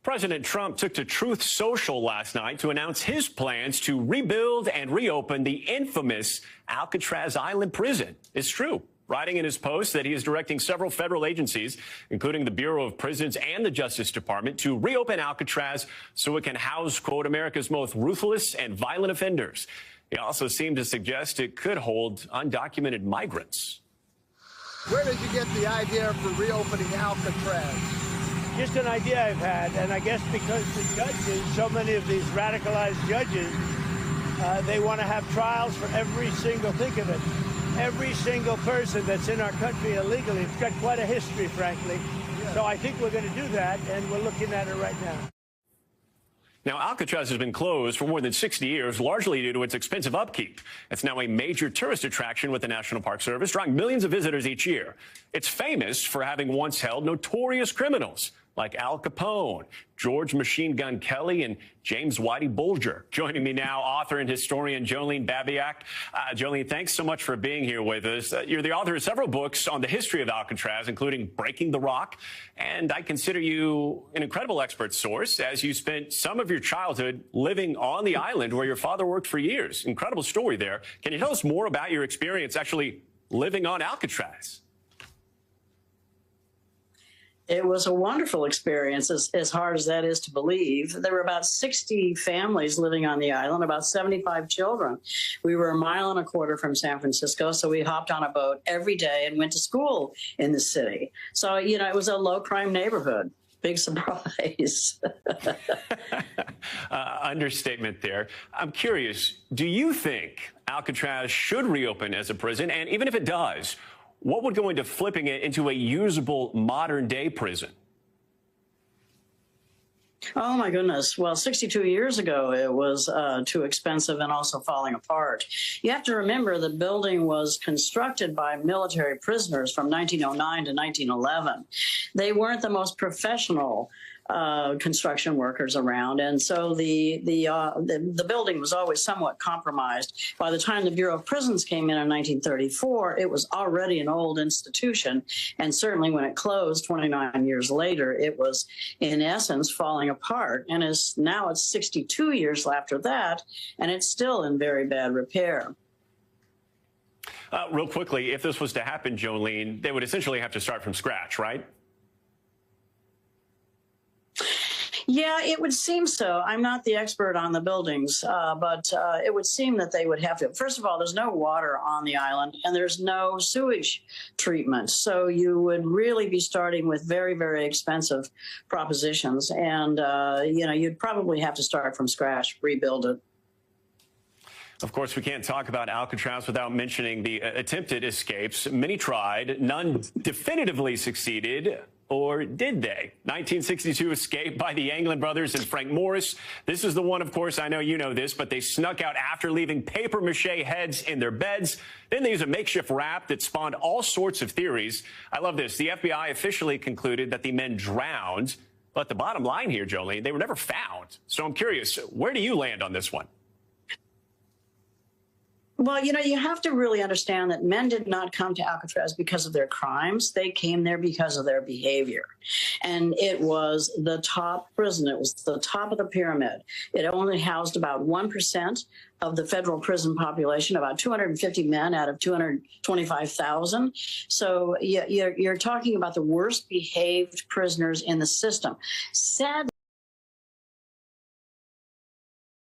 President Trump took to Truth Social last night to announce his plans to rebuild and reopen the infamous Alcatraz Island prison. It's true. Writing in his post that he is directing several federal agencies, including the Bureau of Prisons and the Justice Department, to reopen Alcatraz so it can house, quote, America's most ruthless and violent offenders. He also seemed to suggest it could hold undocumented migrants. Where did you get the idea for reopening Alcatraz? Just an idea I've had, and I guess because the judges, so many of these radicalized judges, they want to have trials for every single, think of it, every single person that's in our country illegally. It's got quite a history, frankly. Yeah. So I think we're going to do that, and we're looking at it right now. Now, Alcatraz has been closed for more than 60 years, largely due to its expensive upkeep. It's now a major tourist attraction with the National Park Service, drawing millions of visitors each year. It's famous for having once held notorious criminals like Al Capone, George Machine Gun Kelly, and James Whitey Bulger. Joining me now, author and historian Jolene Babiak. Jolene, thanks so much for being here with us. You're the author of several books on the history of Alcatraz, including Breaking the Rock, and I consider you an incredible expert source as you spent some of your childhood living on the island where your father worked for years. Incredible story there. Can you tell us more about your experience actually living on Alcatraz? It was a wonderful experience, as hard as that is to believe. There were about 60 families living on the island, about 75 children. We were 1.25 miles from San Francisco, so we hopped on a boat every day and went to school in the city. So, you know, it was a low-crime neighborhood. Big surprise. Understatement there. I'm curious, do you think Alcatraz should reopen as a prison? And even if it does, what would go into flipping it into a usable modern-day prison? Oh, my goodness. Well, 62 years ago, it was too expensive and also falling apart. You have to remember the building was constructed by military prisoners from 1909 to 1911. They weren't the most professional construction workers around, and so the building was always somewhat compromised. By the time the Bureau of Prisons came in 1934, it was already an old institution, and certainly when it closed 29 years later, it was in essence falling apart. And now it's 62 years after that, and it's still in very bad repair. Real quickly, if this was to happen, Jolene, they would essentially have to start from scratch, right? Yeah, it would seem so. I'm not the expert on the buildings, but it would seem that they would have to. First of all, there's no water on the island, and there's no sewage treatment. So you would really be starting with very, very expensive propositions. And, you know, you'd probably have to start from scratch, rebuild it. Of course, we can't talk about Alcatraz without mentioning the attempted escapes. Many tried, none definitively succeeded. Or did they? 1962 escape by the Anglin brothers and Frank Morris. This is the one, of course, I know you know this, but they snuck out after leaving papier-mâché heads in their beds. Then they used a makeshift raft that spawned all sorts of theories. I love this. The FBI officially concluded that the men drowned. But the bottom line here, Jolene, they were never found. So I'm curious, where do you land on this one? Well, you know, you have to really understand that men did not come to Alcatraz because of their crimes. They came there because of their behavior. And it was the top prison. It was the top of the pyramid. It only housed about 1% of the federal prison population, about 250 men out of 225,000. So you're talking about the worst behaved prisoners in the system. Sadly,